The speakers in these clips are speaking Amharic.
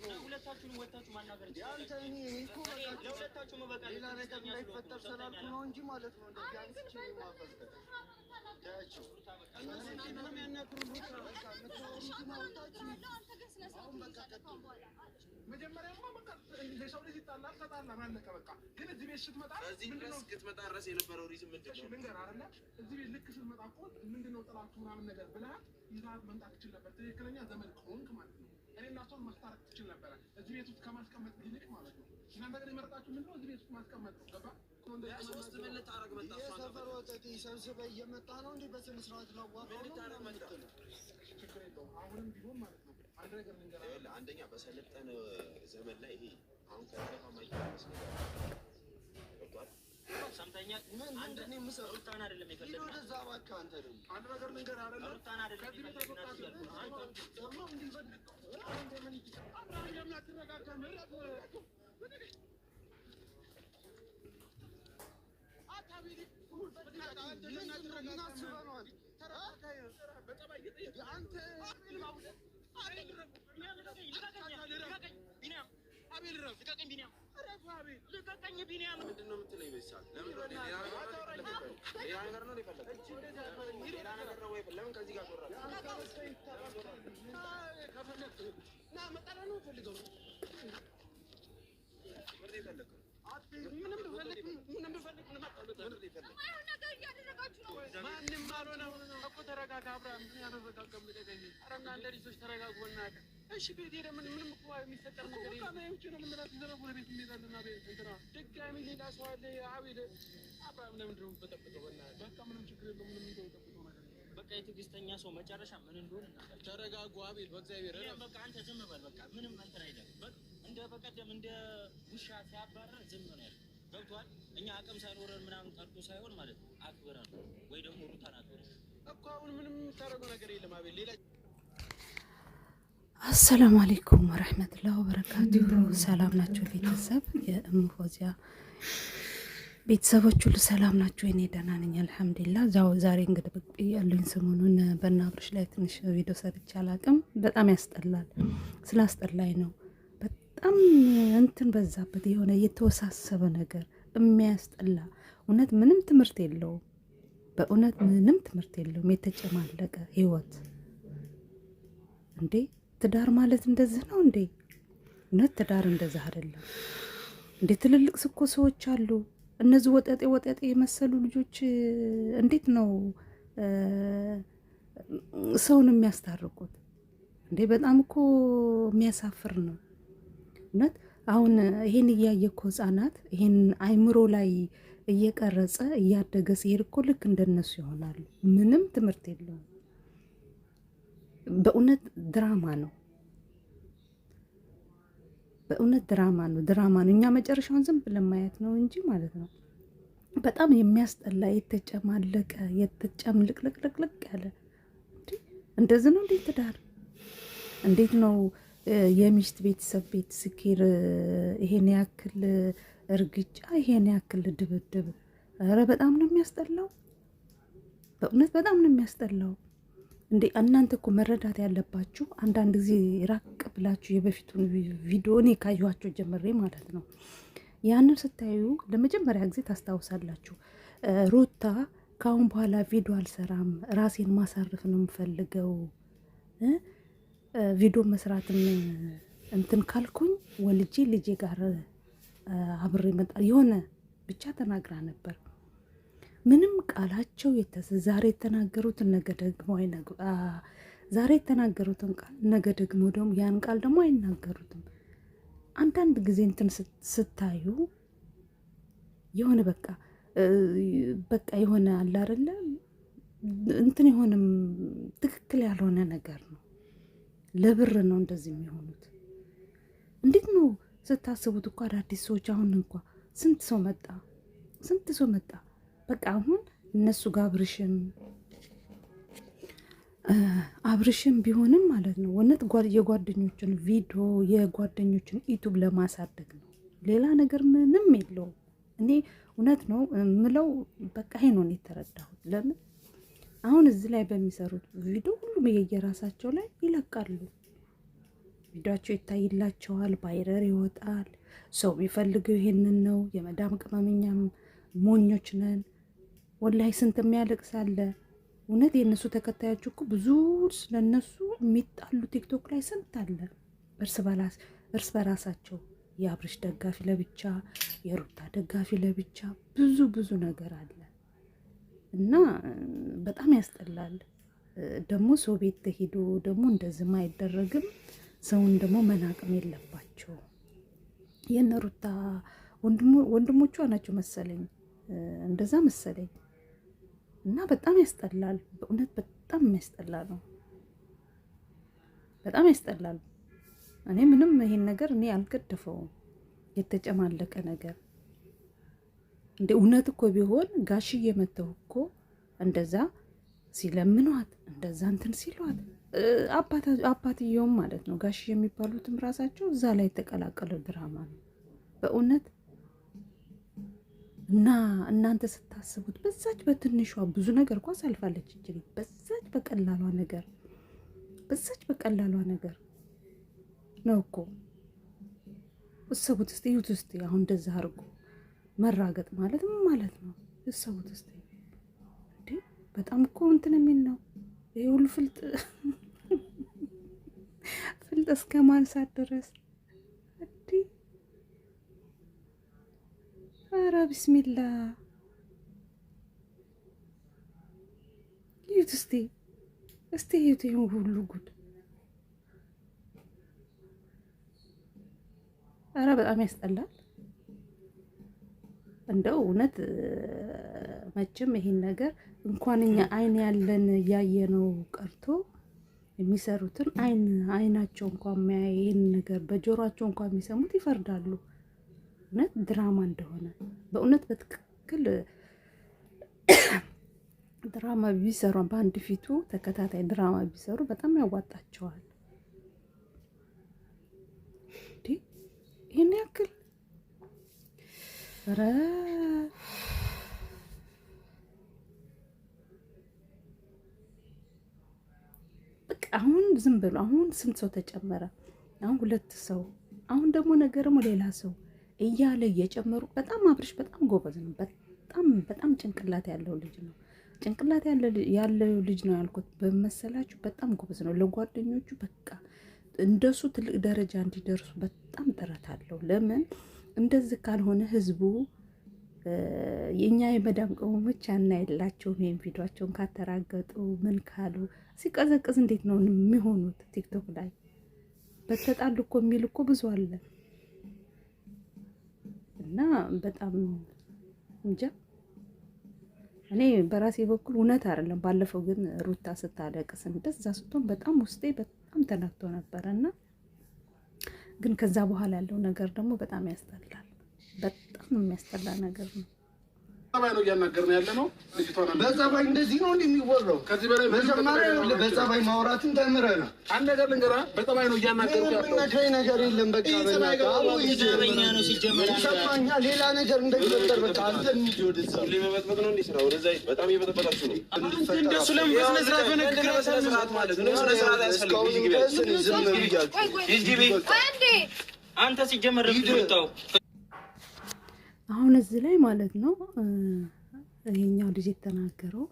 ለሁለታችሁም ወጣችሁ ማናገር ይችላል። እኔ እኮ ለሁለታችሁም በቃ ሌላ ነገር እንዳይፈጠር ስላልኩ ነው እንጂ ማለት ነው። እንደዚህ አንስቼ ማፈስከ ያቸው ምንም ያናክሩ መጀመሪያማ በቃ ለሰው ልጅ ይጣላል ተጣላ ማለቀ በቃ። ግን እዚህ ቤት ስትመጣ እዚህ ድረስ ክትመጣ ድረስ የነበረው ሪዝም ምንድን ነው? ልንገር አይደለ እዚህ ቤት ልክ ስትመጣ እኮ ምንድነው ጥላችሁ ምናምን ነገር ብለህ ይዛት መምጣት ትችል ነበር። ትክክለኛ ዘመድ ከሆንክ ማለት ነው። እኔ እና እሷን ማስታረቅ ትችል ነበር እዚህ ቤት ውስጥ ከማስቀመጥ ይልቅ ማለት ነው። እናንተ ግን የመረጣችሁ ምንድነው እዚህ ቤት ውስጥ ማስቀመጥ ነው። ገባ ሶስት መለጥ አረግ መጣ እሷ ሰፈር ወጣት ሰብስበ እየመጣ ነው እንዴ በስነ ስርዓት ነው ዋጋው ነው። ችግር የለውም አሁንም ቢሆን ማለት ነው። አንድ ነገር ልንገርህ አንደኛ በሰለጠነ ዘመን ላይ ይሄ አሁን ከተማ ማይታወስ ነገር ሰምተኛ አንድ እኔ ምሰሩታን አይደለም የፈለገው ወደዛ ባካ አንተ ደግሞ አንድ ነገር ልንገርህ አይደለም ሩታን አይደለም ከዚህ ቤት ወጣት አንተ ደግሞ እንዲፈል አንተ ምን አብራም ለማትረጋጋ ምራት አታቢሪ አንተ ለማትረጋጋ ተረጋጋ በጠባይ እየጠየቅ አንተ ልቀቀኝ ቢኒያም ምንድን ነው የምትለኝ? በሳል ለምን ሌላ ነገር ነው የፈለገው? ሌላ ነገር ነው ወይ? ለምን ከዚህ ጋር ቆራጥ ና መጣላ ነው ፈልገው ወርዴ ፈለገው ምንም ብፈልግ ነገር እያደረጋችሁ ነው። ማንም አልሆነም እኮ ተረጋጋ። አብርሃም ምን ያረጋጋም ልቀቀኝ። ኧረ እናንተ ልጆች ተረጋጉና እሺ ቤት ሄደ ምንም እኮ የሚፈጠር ነገር የለም። ካሜራዎች ነው ምንራት ዘረቡ ለቤት እንሄዳለን። አቤት እንትና ድጋሚ ሌላ ሰው አለ። አቤት አብርሃም ለምንድን ነው የምትጠብቀው? በቃ ምንም ችግር የለውም። ምንም እንደው ነገር በቃ የትዕግስተኛ ሰው መጨረሻ ምን እንደሆነ ተረጋጉ። አቤት በእግዚአብሔር በቃ አንተ ዝም በል በቃ ምንም እንትን አይደለም። በቃ እንደ በቀደም እንደ ውሻ ሲያባረር ዝም ነው ያለው። ገብቷል። እኛ አቅም ሳይኖረን ምናምን ቀርቶ ሳይሆን ማለት ነው አክብረን ወይ ደግሞ ሩታን አክብረን እኮ አሁን ምንም የምታደርገው ነገር የለም። አቤት ሌላ አሰላሙ አለይኩም ወረህመቱላሂ ወበረካቱሁ። ሰላም ናቸው ቤተሰብ፣ የእሙ ፎዚያ ቤተሰቦች ሁሉ ሰላም ናቸው? እኔ ደህና ነኝ አልሐምዱሊላህ። ዛሬ እንግዲህ ብቅ ያሉኝ ሰሞኑን በእነ አብርሽ ላይ ትንሽ ቪዲዮ ሰርቼ አላቅም። በጣም ያስጠላል። ስላስጠላኝ ነው። በጣም እንትን በዛበት የሆነ የተወሳሰበ ነገር የሚያስጠላ እውነት ምንም ትምህርት የለውም። በእውነት ምንም ትምህርት የለውም። የተጨማለቀ ህይወት እንዴ! ትዳር ማለት እንደዚህ ነው እንዴ? እውነት ትዳር እንደዚህ አይደለም እንዴ? ትልልቅ ስኮ ሰዎች አሉ። እነዚህ ወጠጤ የመሰሉ ልጆች እንዴት ነው ሰውን የሚያስታርቁት እንዴ? በጣም እኮ የሚያሳፍር ነው እውነት። አሁን ይሄን እያየ እኮ ህጻናት ይሄን አይምሮ ላይ እየቀረጸ እያደገ ሲሄድ እኮ ልክ እንደነሱ ይሆናሉ። ምንም ትምህርት የለውም። በእውነት ድራማ ነው። በእውነት ድራማ ነው። እኛ መጨረሻውን ዝም ብለን ማየት ነው እንጂ ማለት ነው። በጣም የሚያስጠላ የተጨማለቀ የተጨምልቅልቅልቅ ያለ እንደዚህ ነው። እንዴት ትዳር እንዴት ነው የሚስት ቤተሰብ ቤት ስኬር ይሄን ያክል እርግጫ፣ ይሄን ያክል ድብድብ? ኧረ በጣም ነው የሚያስጠላው። በእውነት በጣም ነው የሚያስጠላው። እንዴ እናንተ እኮ መረዳት ያለባችሁ አንዳንድ ጊዜ ራቅ ብላችሁ የበፊቱን ቪዲዮ እኔ ካየኋቸው ጀምሬ ማለት ነው ያንን ስታዩ ለመጀመሪያ ጊዜ ታስታውሳላችሁ። ሩታ ከአሁን በኋላ ቪዲዮ አልሰራም፣ ራሴን ማሳረፍ ነው የምፈልገው፣ ቪዲዮ መስራትን እንትን ካልኩኝ ወልጄ ልጄ ጋር አብሬ መጣ የሆነ ብቻ ተናግራ ነበር። ምንም ቃላቸው ዛሬ የተናገሩትን ነገ ደግሞ ዛሬ የተናገሩትን ቃል ነገ ደግሞ ያን ቃል ደግሞ አይናገሩትም። አንዳንድ ጊዜ እንትን ስታዩ የሆነ በቃ የሆነ አለ አይደለ እንትን የሆነም ትክክል ያልሆነ ነገር ነው። ለብር ነው እንደዚህ የሚሆኑት። እንዴት ነው ስታስቡት እኮ አዳዲስ ሰዎች አሁን እንኳ ስንት ሰው መጣ። በቃ አሁን እነሱ ጋር አብርሽም ቢሆንም ማለት ነው እውነት የጓደኞችን ቪዲዮ የጓደኞችን ዩቱብ ለማሳደግ ነው። ሌላ ነገር ምንም የለውም። እኔ እውነት ነው ምለው በቃ ይሄ ነው የተረዳሁት። ለምን አሁን እዚህ ላይ በሚሰሩት ቪዲዮ ሁሉም የየራሳቸው ላይ ይለቃሉ። ቪዲዮቸው ይታይላቸዋል፣ ባይረር ይወጣል። ሰው የሚፈልገው ይሄንን ነው። የመዳም ቅመምኛም ሞኞች ነን ወላሂ። ስንት የሚያለቅስ አለ እውነት። የእነሱ ተከታዮች እኮ ብዙ ስለነሱ የሚጣሉ ቲክቶክ ላይ ስንት አለ። እርስ በራሳቸው የአብርሽ ደጋፊ ለብቻ፣ የሩታ ደጋፊ ለብቻ፣ ብዙ ነገር አለ እና በጣም ያስጠላል። ደግሞ ሰው ቤት ተሄዶ ደግሞ እንደዚህም አይደረግም። ሰውን ደግሞ መናቅም የለባቸው። የእነ ሩታ ወንድሞቿ ናቸው መሰለኝ፣ እንደዛ መሰለኝ። እና በጣም ያስጠላል በእውነት በጣም የሚያስጠላ ነው። በጣም ያስጠላል። እኔ ምንም ይሄን ነገር እኔ አልገደፈውም። የተጨማለቀ ነገር እንደ እውነት እኮ ቢሆን ጋሽዬ መተው እኮ እንደዛ ሲለምኗት እንደዛ እንትን ሲሏት አባትየውም ማለት ነው ጋሽዬ የሚባሉትም ራሳቸው እዛ ላይ የተቀላቀለ ድራማ ነው በእውነት። እና እናንተ ስታስቡት በዛች በትንሿ ብዙ ነገር እኮ አሳልፋለች እንጂ በዛች በቀላሏ ነገር ነው እኮ። እሰቡት እስቲ፣ እዩት እስቲ። አሁን እንደዛ አድርጎ መራገጥ ማለት ምን ማለት ነው? እሰቡት እስቲ እንዴ! በጣም እኮ እንትን የሚል ነው ይሄ ሁሉ ፍልጥ እስከ ማንሳት ድረስ እንዴ! ኧረ ቢስሚላ እዩት እስቲ እዩት ይሄን ሁሉ ጉድ። ኧረ በጣም ያስጠላል። እንደው እውነት መቼም ይሄን ነገር እንኳን እኛ አይን ያለን እያየነው ቀርቶ የሚሰሩትን አይናቸው እንኳን የሚያይ ይሄን ነገር በጆሮአቸው እንኳን የሚሰሙት ይፈርዳሉ። እውነት ድራማ እንደሆነ በእውነት በትክክል ድራማ ቢሰሩ በአንድ ፊቱ ተከታታይ ድራማ ቢሰሩ በጣም ያዋጣቸዋል። ይሄን ያክል ኧረ በቃ አሁን ዝም ብሎ አሁን ስንት ሰው ተጨመረ? አሁን 2 ሰው፣ አሁን ደግሞ ነገር ደግሞ ሌላ ሰው እያለ እየጨመሩ በጣም አብርሽ በጣም ጎበዝ ነው። በጣም ጭንቅላት ያለው ልጅ ነው። ጭንቅላት ያለው ልጅ ነው ያልኩት በመሰላችሁ በጣም ጎበዝ ነው። ለጓደኞቹ በቃ እንደሱ ትልቅ ደረጃ እንዲደርሱ በጣም ጥረት አለው። ለምን እንደዚህ ካልሆነ ህዝቡ የኛ የመዳም ቅመሞች አናይላቸውም። ይሄን ቪዲዮአቸውን ካተራገጡ ምን ካሉ ሲቀዘቅዝ እንዴት ነው የሚሆኑት? ቲክቶክ ላይ በተጣሉ እኮ የሚል እኮ ብዙ አለ እና በጣም እንጃ። እኔ በራሴ በኩል እውነት አይደለም። ባለፈው ግን ሩታ ስታለቅስ እንደዛ ስትሆን በጣም ውስጤ በጣም ተነክቶ ነበረና ግን ከዛ በኋላ ያለው ነገር ደግሞ በጣም ያስጠላል። በጣም የሚያስጠላ ነገር ነው። ጸባይ ነው እያናገርን ያለ ነው። በጸባይ እንደዚህ ነው እንደሚወራው። ከዚህ በላይ በጸባይ ማውራትን ተምረናል። አንድ ነገር ልንገርህ፣ በጸባይ ነው እያናገርኩ ያለው። ምንም ነገር የለም። በቃ ነው ሲጀመር ይሰማኛል። ሌላ ነገር እንደሚፈጠር በቃ አንተ እንጂ ወደዛ ለመበጥበጥ ነው እንዴ ስራው? ወደዛ በጣም እየበጠበጣችሁ ነው። እንደሱ ለምን በስነ ስርዓት በነገር በስነ ስርዓት ማለት ነው። በስነ ስርዓት ያስፈልግ ዝም ብያለሁ። አንተ ሲጀመር ልትወጣው አሁን እዚህ ላይ ማለት ነው ይሄኛው ልጅ የተናገረው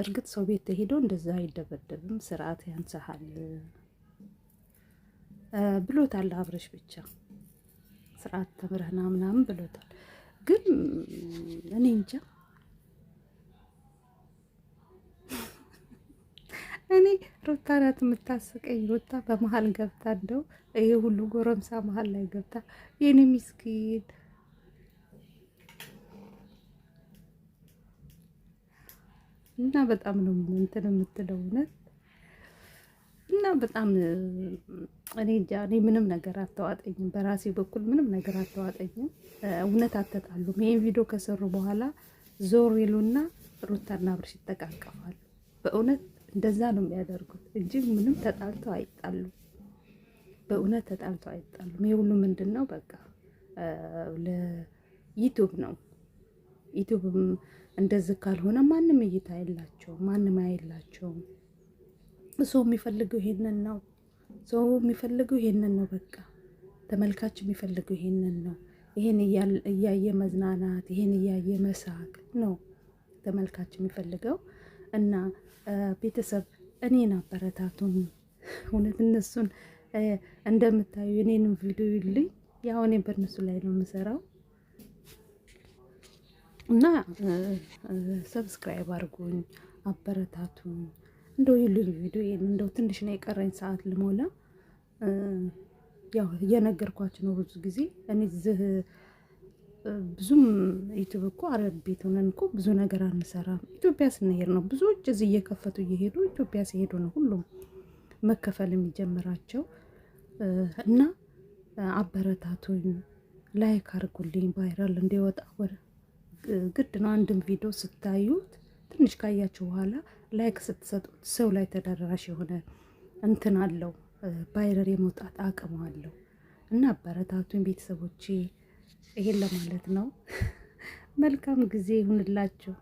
እርግጥ ሰው ቤት ተሄዶ እንደዛ አይደበደብም፣ ስርዓት ያንሳሃል ብሎታል አብርሽ። ብቻ ስርዓት ተምረህና ምናምን ብሎታል። ግን እኔ እንጃ እኔ ሩታ ናት የምታስቀኝ። ሩታ በመሀል ገብታ እንደው ይሄ ሁሉ ጎረምሳ መሀል ላይ ገብታ የኔ ምስኪን እና በጣም ነው እንትን የምትለው እውነት። እና በጣም እኔ እንጃ እኔ ምንም ነገር አተዋጠኝም፣ በራሴ በኩል ምንም ነገር አተዋጠኝም። እውነት አተጣሉም። ይሄን ቪዲዮ ከሰሩ በኋላ ዞር ይሉና ሩታና አብርሽ ይተቃቀፋሉ። በእውነት እንደዛ ነው የሚያደርጉት እንጂ ምንም ተጣልተው አይጣሉም። በእውነት ተጣልተው አይጣሉም። ይሄ ሁሉ ምንድነው? በቃ ለዩቲዩብ ነው። ዩቲዩብም እንደዚህ ካልሆነ ማንም እይታ የላቸውም፣ ማንም አይላቸውም። ሰው የሚፈልገው ይሄንን ነው። ሰው የሚፈልገው ይሄንን ነው። በቃ ተመልካች የሚፈልገው ይሄንን ነው። ይሄን እያየ መዝናናት፣ ይሄን እያየ መሳቅ ነው ተመልካች የሚፈልገው። እና ቤተሰብ እኔን አበረታቱን። እውነት እነሱን እንደምታዩ እኔንም ቪዲዮ ይልኝ፣ ያው እኔ በእነሱ ላይ ነው የምሰራው እና ሰብስክራይብ አድርጉኝ፣ አበረታቱኝ። እንደው ይልኝ ቪዲዮ እንደው ትንሽ ነው የቀረኝ ሰዓት ልሞላ። ያው እየነገርኳችሁ ነው። ብዙ ጊዜ እኔ ብዙም ዩቲዩብ እኮ አረብ ቤት ሆነን እኮ ብዙ ነገር አንሰራም። ኢትዮጵያ ስንሄድ ነው ብዙዎች እዚህ እየከፈቱ እየሄዱ ኢትዮጵያ ሲሄዱ ነው ሁሉም መከፈል የሚጀምራቸው። እና አበረታቱኝ፣ ላይክ አድርጉልኝ። ቫይራል እንዲወጣ ግድ ነው። አንድም ቪዲዮ ስታዩት ትንሽ ካያችሁ በኋላ ላይክ ስትሰጡት ሰው ላይ ተደራሽ የሆነ እንትን አለው፣ ቫይራል የመውጣት አቅም አለው። እና አበረታቱኝ ቤተሰቦቼ፣ ይሄን ለማለት ነው። መልካም ጊዜ ይሁንላችሁ።